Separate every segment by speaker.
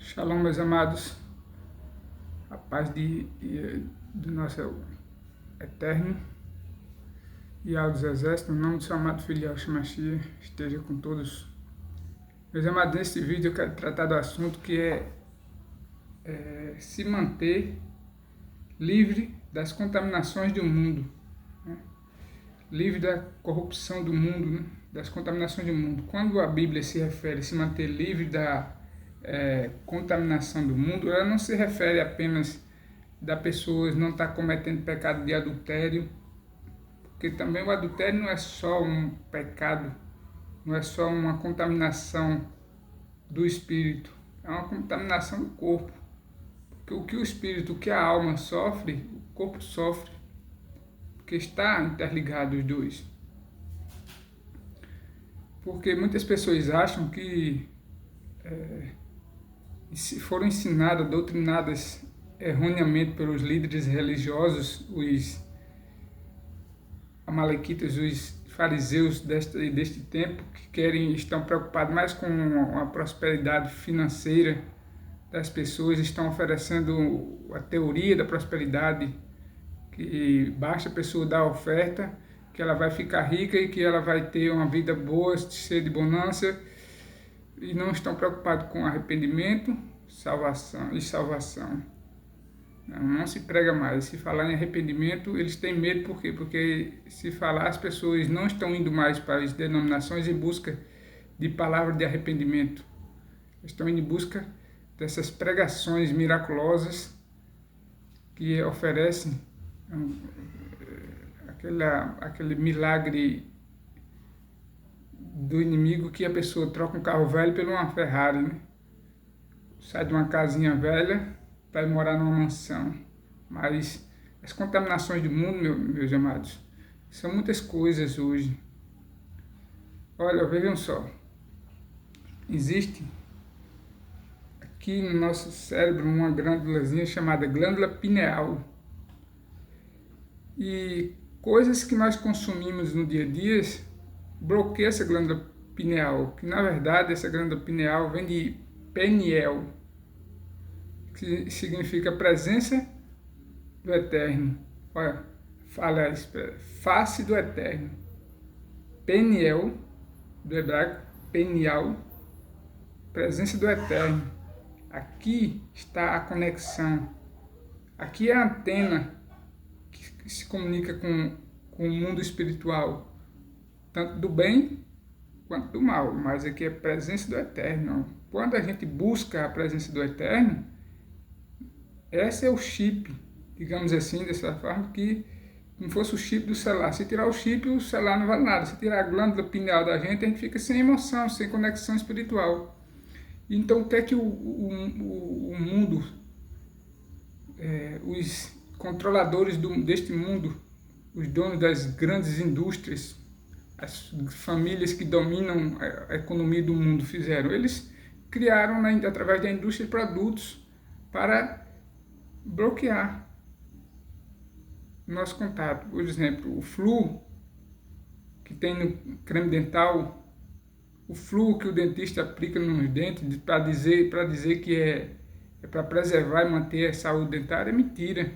Speaker 1: Shalom, meus amados, a paz do nosso Eterno e ao dos Exércitos, no nome do seu amado filho Yahshua Mashiach, esteja com todos. Meus amados, nesse vídeo eu quero tratar do assunto que é se manter livre das contaminações do mundo, né? Livre da corrupção do mundo, né? Das contaminações do mundo. Quando a Bíblia se refere a se manter livre da contaminação do mundo, ela não se refere apenas da pessoa não estar cometendo pecado de adultério, porque também o adultério não é só um pecado, não é só uma contaminação do espírito, é uma contaminação do corpo, porque o que o espírito, o que a alma sofre, o corpo sofre, porque está interligado os dois. Porque muitas pessoas acham que foram ensinadas, doutrinadas erroneamente pelos líderes religiosos, os amalequitas, os fariseus deste tempo, que estão preocupados mais com a prosperidade financeira das pessoas, estão oferecendo a teoria da prosperidade, que basta a pessoa dar a oferta, que ela vai ficar rica e que ela vai ter uma vida boa, cheia de bonança, e não estão preocupados com arrependimento, salvação. Não se prega mais. Se falar em arrependimento, eles têm medo. Por quê? Porque se falar, as pessoas não estão indo mais para as denominações em busca de palavra de arrependimento. Estão indo em busca dessas pregações miraculosas que oferecem aquele milagre do inimigo, que a pessoa troca um carro velho por uma Ferrari, né? Sai de uma casinha velha para ir morar numa mansão. Mas as contaminações do mundo, meus amados, são muitas coisas hoje. Olha, vejam só, existe aqui no nosso cérebro uma glândulazinha chamada glândula pineal, e coisas que nós consumimos no dia a dia bloqueia essa glândula pineal, que na verdade essa glândula pineal vem de Peniel, que significa presença do Eterno. Olha, fala isso, face do Eterno. Peniel, do hebraico, Penial, presença do Eterno. Aqui está a conexão. Aqui é a antena que se comunica com o mundo espiritual, tanto do bem quanto do mal, mas aqui é a presença do Eterno. Quando a gente busca a presença do Eterno, esse é o chip, digamos assim, dessa forma, que como fosse o chip do celular. Se tirar o chip, o celular não vale nada. Se tirar a glândula pineal da gente, a gente fica sem emoção, sem conexão espiritual. Então, o que é que o mundo, os controladores deste mundo, os donos das grandes indústrias, as famílias que dominam a economia do mundo fizeram? Eles criaram, através da indústria, produtos para bloquear o nosso contato. Por exemplo, o flu que tem no creme dental, o flu que o dentista aplica nos dentes para dizer que é para preservar e manter a saúde dentária, é mentira.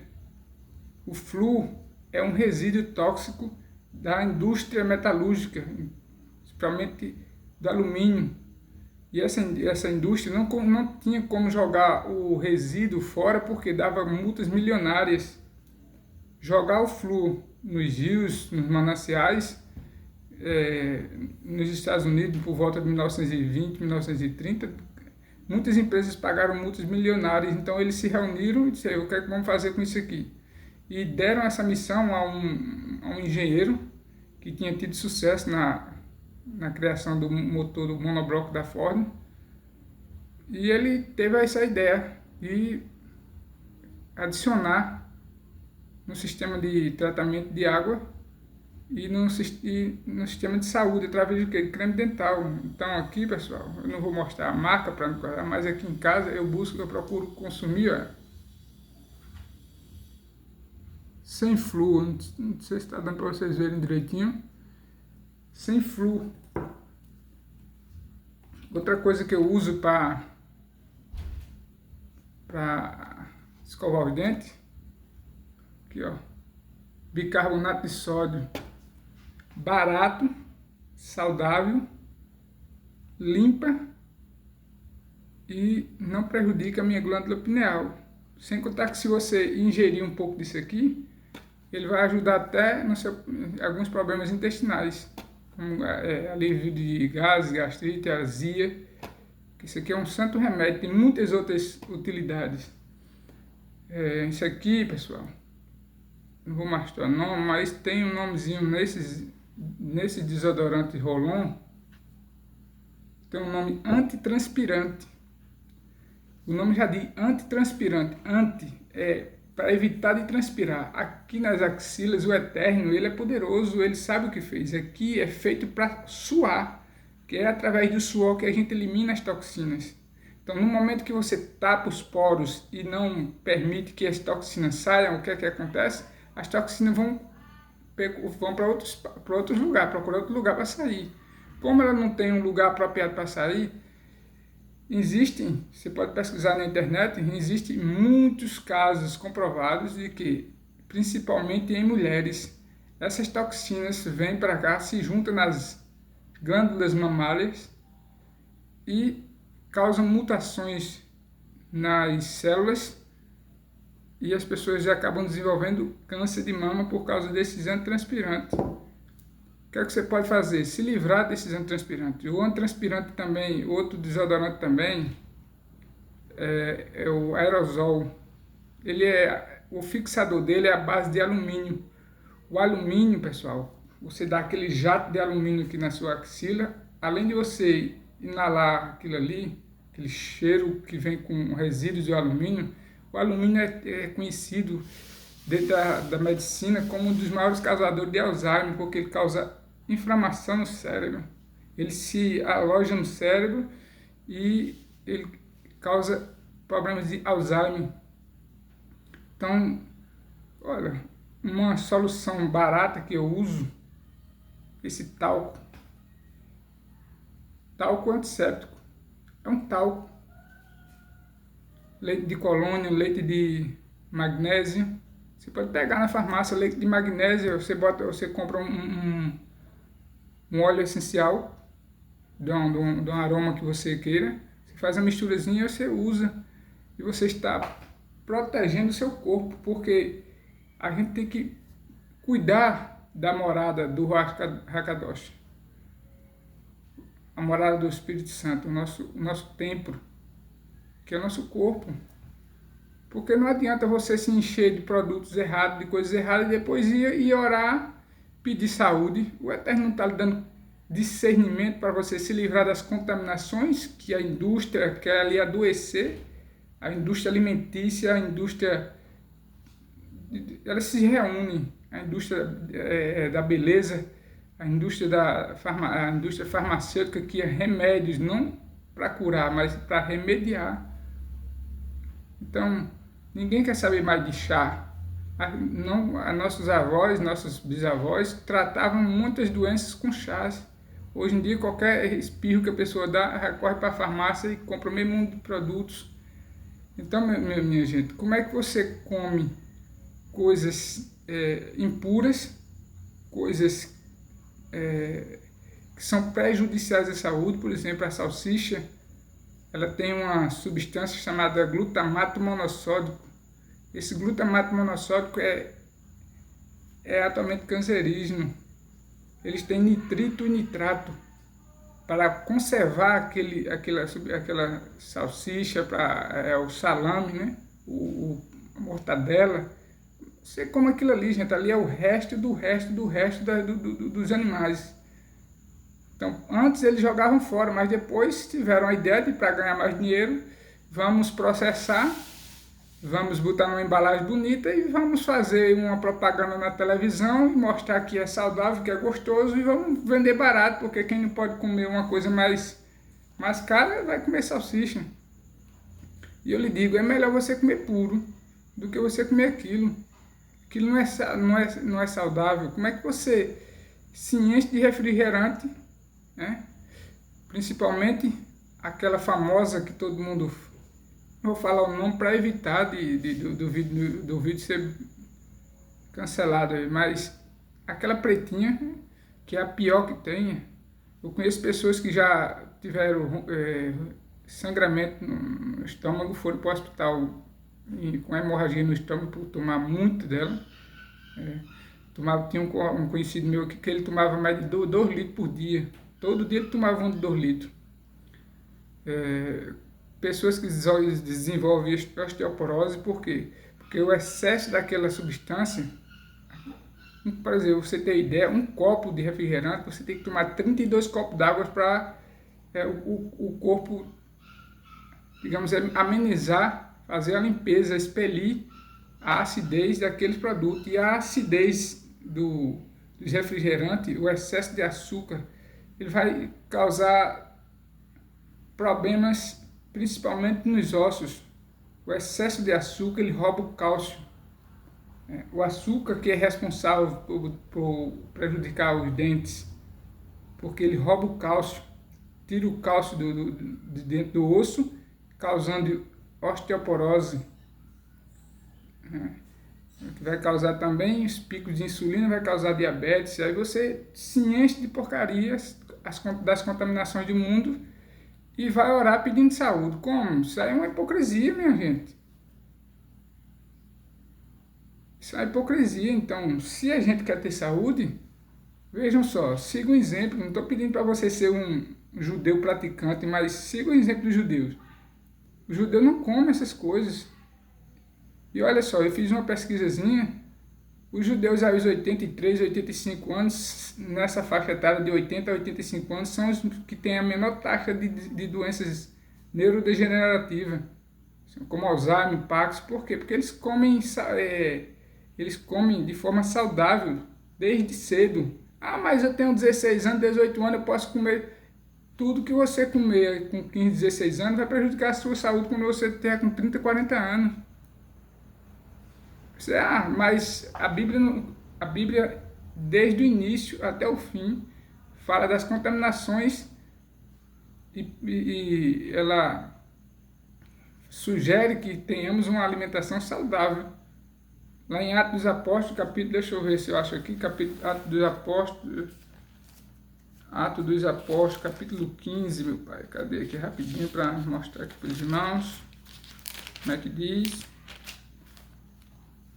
Speaker 1: O flu é um resíduo tóxico da indústria metalúrgica, principalmente do alumínio. E essa indústria não tinha como jogar o resíduo fora, porque dava multas milionárias. Jogar o flu nos rios, nos mananciais, nos Estados Unidos, por volta de 1920, 1930, muitas empresas pagaram multas milionárias. Então eles se reuniram e disseram: o que é que vamos fazer com isso aqui? E deram essa missão a um engenheiro que tinha tido sucesso na criação do motor do monobloco da Ford, e ele teve essa ideia de adicionar no sistema de tratamento de água e no sistema de saúde, através do quê? De creme dental. Então aqui, pessoal, eu não vou mostrar a marca para não correr, mas aqui em casa eu procuro consumir, ó, sem flu. Não sei se está dando para vocês verem direitinho. Sem flu. Outra coisa que eu uso para para escovar os dentes. Aqui, ó. Bicarbonato de sódio. Barato, saudável, limpa e não prejudica a minha glândula pineal. Sem contar que se você ingerir um pouco disso aqui, ele vai ajudar até em alguns problemas intestinais, como alívio de gases, gastrite, azia. Isso aqui é um santo remédio, tem muitas outras utilidades. Isso aqui, pessoal, não vou mostrar o nome, mas tem um nomezinho nesse desodorante Rolon, tem um nome antitranspirante. O nome já diz antitranspirante. Anti é para evitar de transpirar. Aqui nas axilas, o Eterno, ele é poderoso, ele sabe o que fez. Aqui é feito para suar, que é através do suor que a gente elimina as toxinas. Então, no momento que você tapa os poros e não permite que as toxinas saiam, o que é que acontece? As toxinas vão para outros lugares, procurar outro lugar para sair. Como ela não tem um lugar apropriado para sair, você pode pesquisar na internet, existem muitos casos comprovados de que, principalmente em mulheres, essas toxinas vêm para cá, se juntam nas glândulas mamárias e causam mutações nas células e as pessoas já acabam desenvolvendo câncer de mama por causa desses antitranspirantes. O que é que você pode fazer? Se livrar desses antitranspirantes. O antitranspirante também, outro desodorante também, é o aerosol. O fixador dele é a base de alumínio. O alumínio, pessoal, você dá aquele jato de alumínio aqui na sua axila, além de você inalar aquilo ali, aquele cheiro que vem com resíduos de alumínio, o alumínio é conhecido dentro da medicina como um dos maiores causadores de Alzheimer, porque ele causa inflamação no cérebro. Ele se aloja no cérebro e ele causa problemas de Alzheimer. Então, olha, uma solução barata que eu uso, esse talco antisséptico, é um talco, leite de colônia, leite de magnésio. Você pode pegar na farmácia leite de magnésio, você compra um óleo essencial de um aroma que você queira, você faz a misturazinha e você usa, e você está protegendo o seu corpo, porque a gente tem que cuidar da morada do Ruach HaKadosh, a morada do Espírito Santo, o nosso templo, que é o nosso corpo. Porque não adianta você se encher de produtos errados, de coisas erradas, e depois ir orar, pedir saúde. O Eterno não está lhe dando discernimento para você se livrar das contaminações que a indústria quer ali adoecer. A indústria alimentícia, a indústria, elas se reúnem. A indústria da beleza, a indústria farmacêutica, que é remédios, não para curar, mas para remediar. Então, ninguém quer saber mais de chá. Nossos avós, nossos bisavós tratavam muitas doenças com chás. Hoje em dia, qualquer espirro que a pessoa dá, corre para a farmácia e compra o mesmo mundo de produtos. Então, minha gente, como é que você come coisas impuras, coisas que são prejudiciais à saúde? Por exemplo, a salsicha, ela tem uma substância chamada glutamato monossódico. Esse glutamato monossódico é altamente cancerígeno. Eles têm nitrito e nitrato. Para conservar aquela salsicha, o salame, né? A mortadela. Você come aquilo ali, gente. Ali é o resto dos animais. Então, antes eles jogavam fora, mas depois tiveram a ideia de, para ganhar mais dinheiro, vamos processar, vamos botar numa embalagem bonita e vamos fazer uma propaganda na televisão e mostrar que é saudável, que é gostoso, e vamos vender barato, porque quem não pode comer uma coisa mais cara vai comer salsicha. E eu lhe digo, é melhor você comer puro do que você comer aquilo. Aquilo não é saudável. Como é que você se enche de refrigerante, né? Principalmente aquela famosa que todo mundo vou falar o nome para evitar do vídeo ser cancelado, mas aquela pretinha, que é a pior que tem. Eu conheço pessoas que já tiveram sangramento no estômago, foram para o hospital com hemorragia no estômago por tomar muito dela. Tinha um conhecido meu que ele tomava mais de 2 litros por dia. Todo dia ele tomava um de 2 litros. Pessoas que desenvolvem osteoporose, por quê? Porque o excesso daquela substância, por exemplo, você ter ideia, um copo de refrigerante, você tem que tomar 32 copos d'água para o corpo, digamos, amenizar, fazer a limpeza, expelir a acidez daqueles produtos. E a acidez dos refrigerantes, o excesso de açúcar, ele vai causar problemas principalmente nos ossos. O excesso de açúcar, ele rouba o cálcio. O açúcar que é responsável por prejudicar os dentes, porque ele rouba o cálcio, tira o cálcio de dentro do osso, causando osteoporose. Que vai causar também os picos de insulina, vai causar diabetes. Aí você se enche de porcarias das contaminações do mundo e vai orar pedindo saúde. Como? Isso aí é uma hipocrisia, minha gente. Isso é hipocrisia. Então, se a gente quer ter saúde, vejam só, siga o exemplo. Não estou pedindo para você ser um judeu praticante, mas siga o exemplo dos judeus. O judeu não come essas coisas. E olha só, eu fiz uma pesquisazinha, os judeus aos 83, 85 anos, nessa faixa etária de 80 a 85 anos, são os que têm a menor taxa de doenças neurodegenerativas, como Alzheimer, Parkinson. Por quê? Porque eles comem de forma saudável, desde cedo. Ah, mas eu tenho 16 anos, 18 anos, eu posso comer. Tudo que você comer com 15, 16 anos vai prejudicar a sua saúde quando você estiver com 30, 40 anos. Mas a Bíblia, desde o início até o fim, fala das contaminações e ela sugere que tenhamos uma alimentação saudável. Lá em Atos dos Apóstolos, capítulo, deixa eu ver se eu acho aqui, Atos dos Apóstolos, capítulo 15, meu pai. Cadê aqui rapidinho para mostrar aqui para os irmãos como é que diz.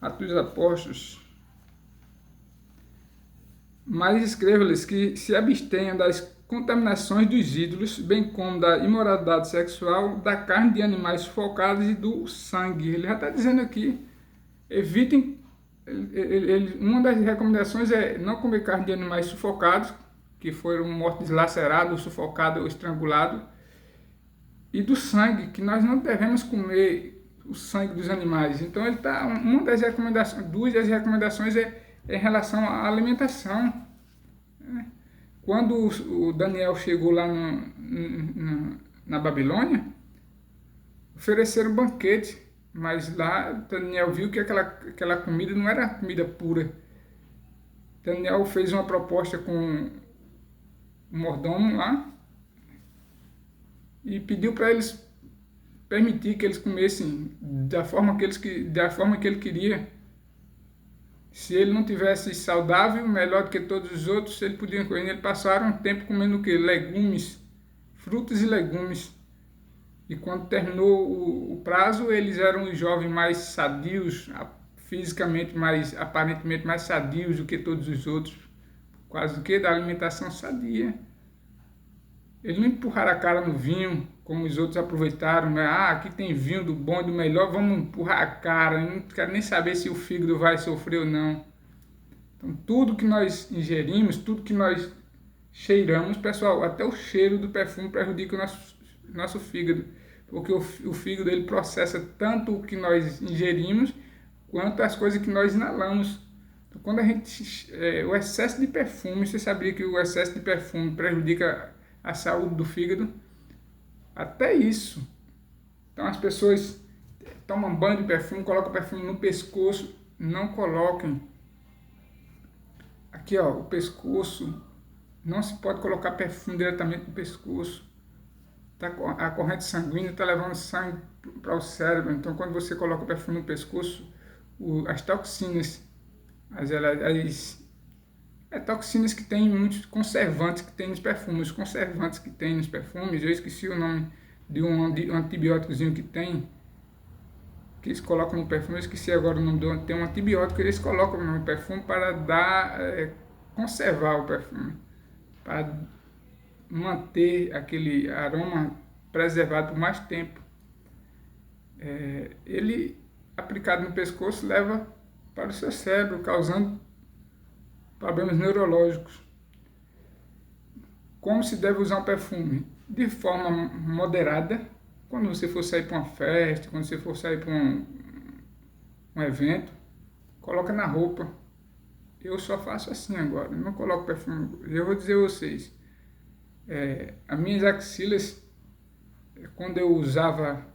Speaker 1: Atos dos Apóstolos. Mas escreva-lhes que se abstenham das contaminações dos ídolos, bem como da imoralidade sexual, da carne de animais sufocados e do sangue. Ele já está dizendo aqui, evitem, uma das recomendações é não comer carne de animais sufocados, que foram mortos lacerados, sufocados ou estrangulados, e do sangue, que nós não devemos comer o sangue dos animais. Então ele tá, uma das recomendações, 2 das recomendações é em relação à alimentação. Quando o Daniel chegou lá na Babilônia, ofereceram um banquete, mas lá Daniel viu que aquela comida não era comida pura. Daniel fez uma proposta com o mordomo lá e pediu para eles permitir que eles comessem da forma que ele queria. Se ele não tivesse saudável, melhor do que todos os outros, ele podia comer. Eles passaram um tempo comendo o quê? Legumes, frutas e legumes. E quando terminou o prazo, eles eram os jovens mais sadios, fisicamente aparentemente mais sadios do que todos os outros. Quase que da alimentação sadia. Eles não empurraram a cara no vinho, como os outros aproveitaram, né? Aqui tem vinho do bom e do melhor, vamos empurrar a cara, eu não quero nem saber se o fígado vai sofrer ou não. Então, tudo que nós ingerimos, tudo que nós cheiramos, pessoal, até o cheiro do perfume prejudica o nosso fígado, porque o fígado ele processa tanto o que nós ingerimos, quanto as coisas que nós inalamos. Então, quando a gente, o excesso de perfume, você sabia que o excesso de perfume prejudica a saúde do fígado? Até isso. Então as pessoas tomam banho de perfume, colocam perfume no pescoço. Não coloquem. Aqui, o pescoço. Não se pode colocar perfume diretamente no pescoço. a corrente sanguínea está levando sangue para o cérebro. Então, quando você coloca o perfume no pescoço, as toxinas, toxinas que tem muitos conservantes que tem nos perfumes. Os conservantes que tem nos perfumes, eu esqueci o nome de um antibióticozinho que tem, que eles colocam no perfume, eu esqueci agora o nome tem um antibiótico que eles colocam no perfume para conservar o perfume, para manter aquele aroma preservado por mais tempo. Ele, aplicado no pescoço, leva para o seu cérebro, causando problemas neurológicos. Como se deve usar um perfume? De forma moderada. Quando você for sair para uma festa, quando você for sair para um evento, coloca na roupa. Eu só faço assim agora, não coloco perfume. Eu vou dizer a vocês, as minhas axilas, quando eu usava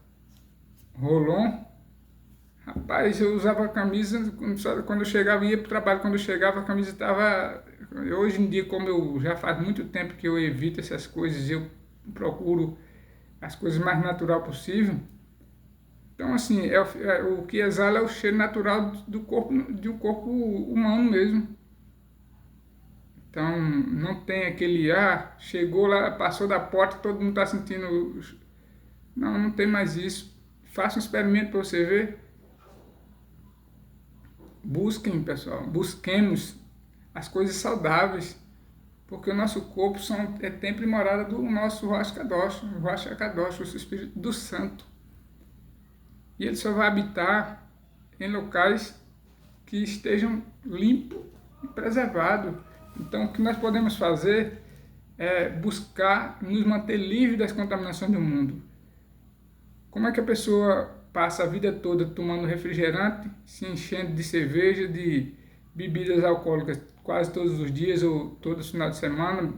Speaker 1: Rolon, rapaz, eu usava a camisa, quando eu chegava, ia para o trabalho, quando eu chegava a camisa estava... Hoje em dia, como eu já faz muito tempo que eu evito essas coisas, eu procuro as coisas mais natural possível. Então, assim, o que exala é o cheiro natural do corpo, de um corpo humano mesmo. Então, não tem aquele, chegou lá, passou da porta, todo mundo está sentindo... Não tem mais isso. Faça um experimento para você ver. Busquem, pessoal, busquemos as coisas saudáveis, porque o nosso corpo é templo e morada do nosso Ruach Kadosh, o Espírito do Santo. E ele só vai habitar em locais que estejam limpos e preservados. Então, o que nós podemos fazer é buscar nos manter livres das contaminações do mundo. Como é que a pessoa passa a vida toda tomando refrigerante, se enchendo de cerveja, de bebidas alcoólicas quase todos os dias ou todo final de semana?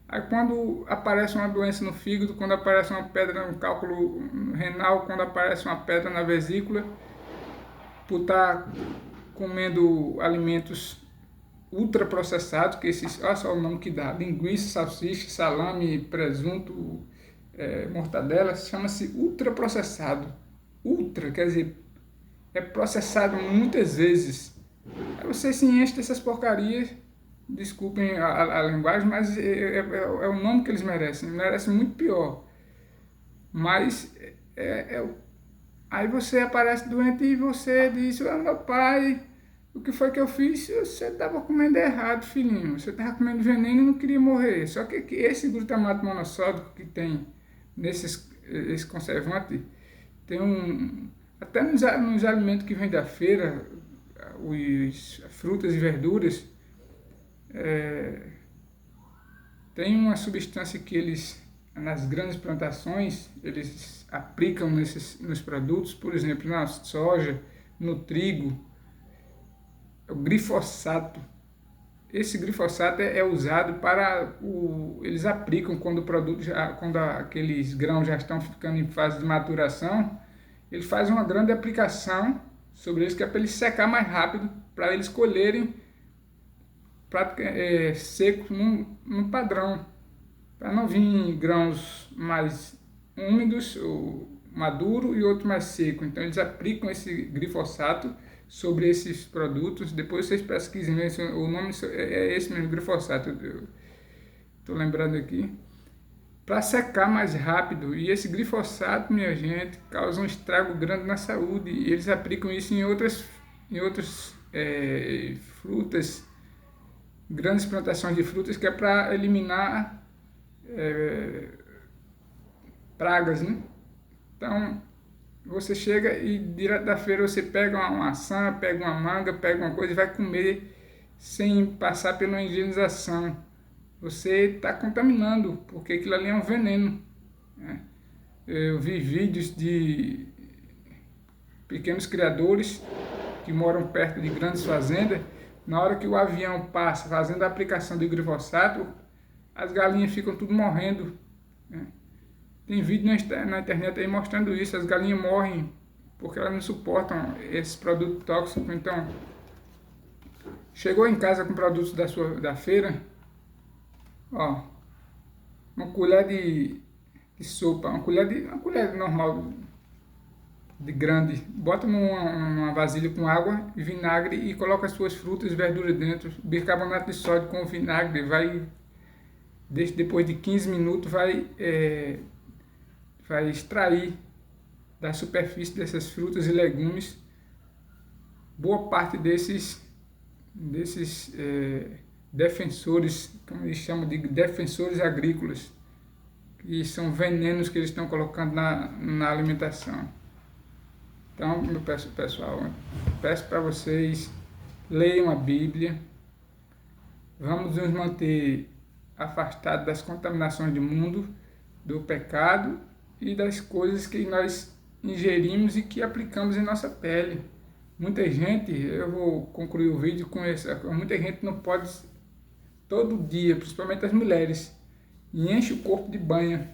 Speaker 1: Aí quando aparece uma doença no fígado, quando aparece uma pedra no cálculo renal, quando aparece uma pedra na vesícula, por estar comendo alimentos ultraprocessados, que esses, olha só o nome que dá, linguiça, salsicha, salame, presunto, mortadela, chama-se ultraprocessado. Ultra, quer dizer, é processado muitas vezes. Aí você se enche dessas porcarias, desculpem a linguagem, mas é o nome que eles merecem muito pior. Mas aí você aparece doente e você diz, meu pai, o que foi que eu fiz? Você estava comendo errado, filhinho, você estava comendo veneno e não queria morrer. Só que esse glutamato monossódico que tem esse conservante, tem até nos alimentos que vêm da feira, as frutas e verduras, tem uma substância que eles, nas grandes plantações, eles aplicam nos produtos, por exemplo, na soja, no trigo, o glifosato. Esse glifosato é usado para eles aplicam quando o produto quando aqueles grãos já estão ficando em fase de maturação, ele faz uma grande aplicação sobre eles, que é para eles secar mais rápido, para eles colherem seco num padrão, para não vir grãos mais úmidos ou maduro e outro mais seco. Então eles aplicam esse glifosato sobre esses produtos. Depois vocês pesquisem, o nome é esse mesmo, glifosato, estou lembrando aqui, para secar mais rápido. E esse glifosato, minha gente, causa um estrago grande na saúde, e eles aplicam isso em outras frutas, grandes plantações de frutas, que é para eliminar pragas, né? Então você chega e direto da feira você pega uma maçã, pega uma manga, pega uma coisa e vai comer sem passar pela higienização. Você está contaminando, porque aquilo ali é um veneno, né? Eu vi vídeos de pequenos criadores que moram perto de grandes fazendas. Na hora que o avião passa fazendo a aplicação de glifosato, as galinhas ficam tudo morrendo, né? Tem vídeo na internet aí mostrando isso. As galinhas morrem porque elas não suportam esse produto tóxico. Então, chegou em casa com produtos da feira, ó, uma colher de de sopa, uma colher normal, de grande, bota numa vasilha com água, vinagre e coloca as suas frutas e verduras dentro. Bicarbonato de sódio com vinagre vai, depois de 15 minutos, vai extrair da superfície dessas frutas e legumes boa parte desses defensores, como eles chamam de defensores agrícolas, que são venenos que eles estão colocando na alimentação. Então, meu pessoal, peço para vocês, leiam a Bíblia, vamos nos manter afastados das contaminações do mundo, do pecado e das coisas que nós ingerimos e que aplicamos em nossa pele. Muita gente, eu vou concluir o vídeo com isso, muita gente não pode, todo dia, principalmente as mulheres, e enche o corpo de banha,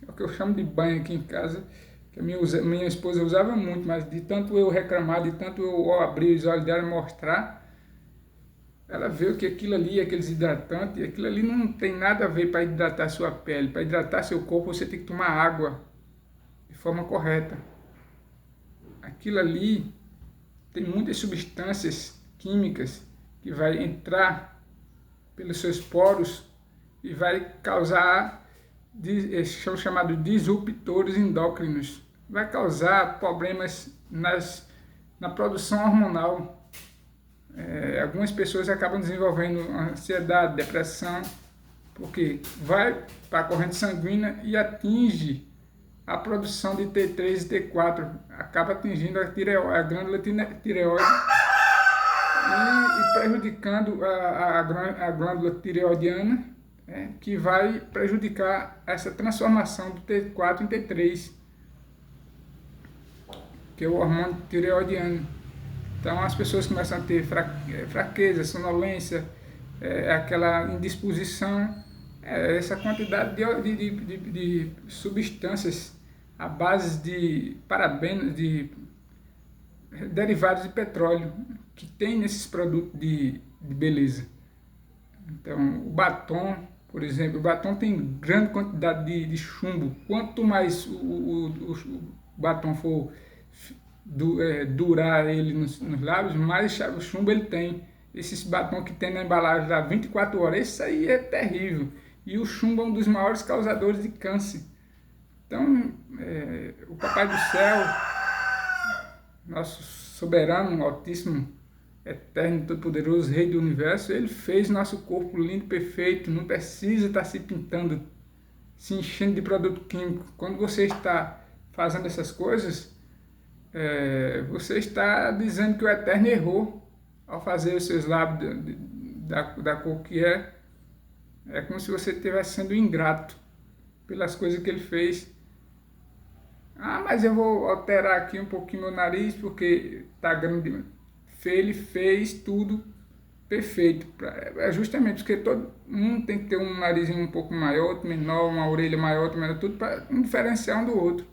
Speaker 1: é o que eu chamo de banha aqui em casa, que a minha esposa usava muito, mas de tanto eu reclamar, de tanto eu abrir os olhos dela e mostrar, ela viu que aquilo ali, aqueles hidratantes, aquilo ali não tem nada a ver para hidratar sua pele. Para hidratar seu corpo, você tem que tomar água de forma correta. Aquilo ali tem muitas substâncias químicas que vai entrar pelos seus poros e vai causar, são chamados disruptores endócrinos. Vai causar problemas na produção hormonal. Algumas pessoas acabam desenvolvendo ansiedade, depressão, porque vai para a corrente sanguínea e atinge a produção de T3 e T4, acaba atingindo a glândula tireoide e prejudicando a glândula tireoidiana, que vai prejudicar essa transformação do T4 em T3, que é o hormônio tireoidiano. Então as pessoas começam a ter fraqueza, sonolência, aquela indisposição, essa quantidade de substâncias à base de parabenos, de derivados de petróleo, que tem nesses produtos de beleza. Então o batom, por exemplo, o batom tem grande quantidade de chumbo. Quanto mais o batom for durar ele nos lábios, mais o chumbo ele tem. Esses batom que tem na embalagem lá 24 horas, isso aí é terrível. E o chumbo é um dos maiores causadores de câncer. Então, o Papai do Céu, nosso soberano, altíssimo, eterno, todo-poderoso, Rei do Universo, ele fez nosso corpo lindo, perfeito, não precisa estar se pintando, se enchendo de produto químico. Quando você está fazendo essas coisas, você está dizendo que o Eterno errou ao fazer os seus lábios da cor que é. É como se você estivesse sendo ingrato pelas coisas que ele fez. Mas eu vou alterar aqui um pouquinho meu nariz porque está grande. Ele fez tudo perfeito. É justamente porque todo mundo tem que ter um narizinho um pouco maior, outro menor, uma orelha maior, outro menor, tudo para um diferenciar um do outro.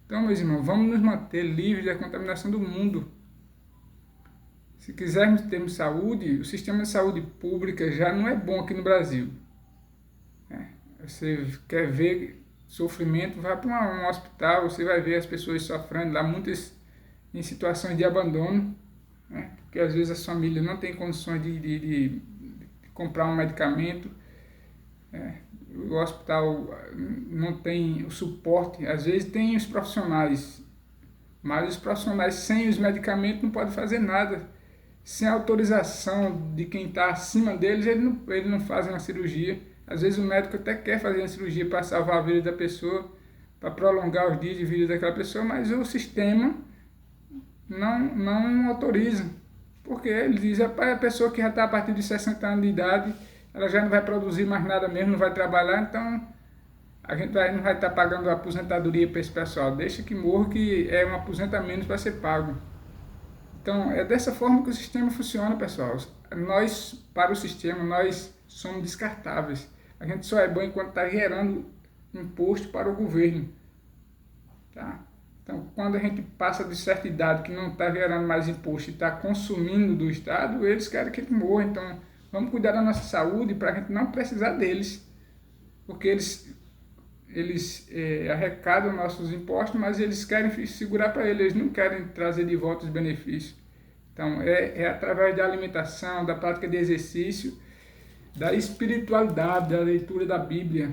Speaker 1: Então, meus irmãos, vamos nos manter livres da contaminação do mundo. Se quisermos termos saúde, o sistema de saúde pública já não é bom aqui no Brasil. Você quer ver sofrimento, vá para um hospital, você vai ver as pessoas sofrendo lá, muitas em situações de abandono, porque às vezes as famílias não têm condições de comprar um medicamento, o hospital não tem o suporte, às vezes tem os profissionais, mas os profissionais sem os medicamentos não podem fazer nada. Sem a autorização de quem está acima deles, eles não fazem uma cirurgia. Às vezes o médico até quer fazer uma cirurgia para salvar a vida da pessoa, para prolongar os dias de vida daquela pessoa, mas o sistema não autoriza. Porque ele diz, a pessoa que já está a partir de 60 anos de idade, ela já não vai produzir mais nada mesmo, não vai trabalhar, então a gente não vai estar pagando a aposentadoria para esse pessoal. Deixa que morra, que é um aposentamento para ser pago. Então, é dessa forma que o sistema funciona, pessoal. Nós, para o sistema, nós somos descartáveis. A gente só é bom enquanto está gerando imposto para o governo. Tá? Então, quando a gente passa de certa idade, que não está gerando mais imposto e está consumindo do Estado, eles querem que a gente morra. Então, vamos cuidar da nossa saúde para a gente não precisar deles. Porque eles eles arrecadam nossos impostos, mas eles querem segurar para eles não querem trazer de volta os benefícios. Então, é através da alimentação, da prática de exercício, da espiritualidade, da leitura da Bíblia,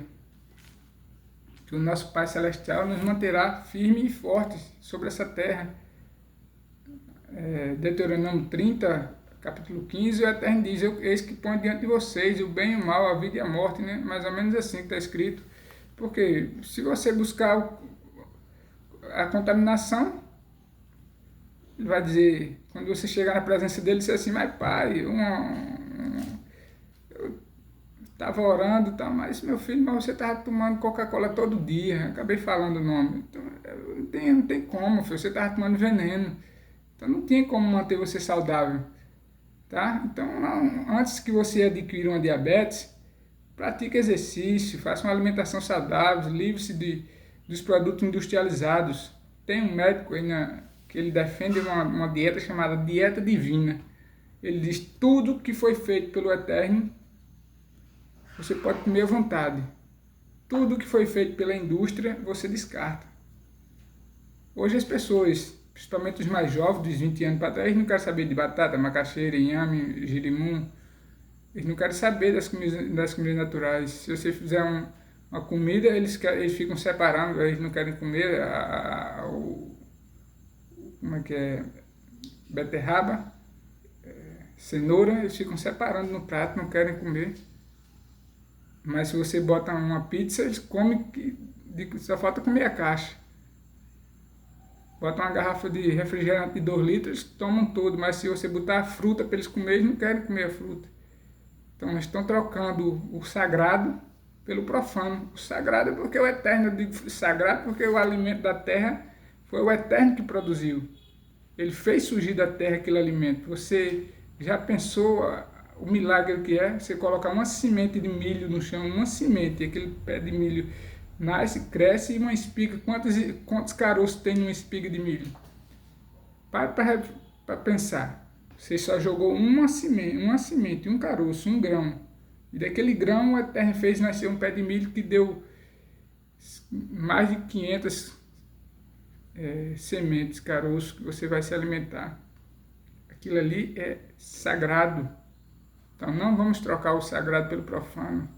Speaker 1: que o nosso Pai Celestial nos manterá firmes e fortes sobre essa terra. Deuteronômio 30, capítulo 15, o Eterno diz: eis que põe diante de vocês o bem e o mal, a vida e a morte, né? Mais ou menos assim que está escrito. Porque se você buscar a contaminação, ele vai dizer, quando você chegar na presença dele, você assim: mas pai, eu estava orando, tá, mas meu filho, mas você estava tomando Coca-Cola todo dia, acabei falando o nome. Então, não tem como, filho, você estava tomando veneno. Então não tinha como manter você saudável. Tá? Então, antes que você adquira uma diabetes, pratique exercício, faça uma alimentação saudável, livre-se dos produtos industrializados. Tem um médico aí que ele defende uma dieta chamada dieta divina. Ele diz: tudo que foi feito pelo Eterno, você pode comer à vontade. Tudo que foi feito pela indústria, você descarta. Hoje as pessoas, principalmente os mais jovens, dos 20 anos para trás, não querem saber de batata, macaxeira, inhame, girimum. Eles não querem saber das comidas naturais. Se você fizer uma comida, eles ficam separando, eles não querem comer como é que é? Beterraba, cenoura, eles ficam separando no prato, não querem comer. Mas se você bota uma pizza, eles comem, só falta comer a caixa. Bota uma garrafa de refrigerante de 2 litros, tomam tudo, mas se você botar a fruta para eles comerem, eles não querem comer a fruta. Então eles estão trocando o sagrado pelo profano. O sagrado é porque o Eterno, eu digo sagrado porque o alimento da terra foi o Eterno que produziu. Ele fez surgir da terra aquele alimento. Você já pensou o milagre que é? Você colocar uma semente de milho no chão, uma semente, aquele pé de milho nasce, cresce e uma espiga. Quantos caroços tem numa espiga de milho? Para pensar. Você só jogou uma semente, um caroço, um grão. E daquele grão o Eterno fez nascer um pé de milho que deu mais de 500 sementes, caroços, que você vai se alimentar. Aquilo ali é sagrado. Então não vamos trocar o sagrado pelo profano.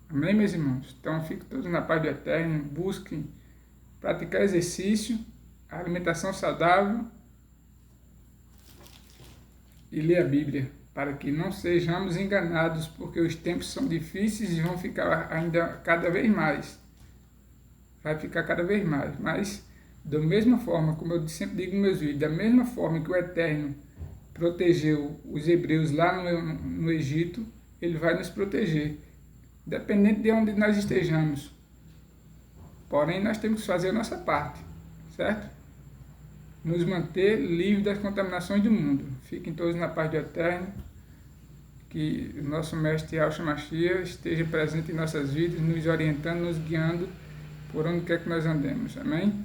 Speaker 1: Amém, meus irmãos? Então fiquem todos na paz do Eterno, busquem praticar exercício, alimentação saudável e ler a Bíblia, para que não sejamos enganados, porque os tempos são difíceis e vão ficar ainda cada vez mais. Vai ficar cada vez mais, mas da mesma forma, como eu sempre digo nos meus vídeos, da mesma forma que o Eterno protegeu os hebreus lá no Egito, ele vai nos proteger, independente de onde nós estejamos. Porém, nós temos que fazer a nossa parte, certo? Nos manter livres das contaminações do mundo. Fiquem todos na paz do Eterno, que o nosso Mestre Yahshua Mashiach esteja presente em nossas vidas, nos orientando, nos guiando por onde quer que nós andemos. Amém?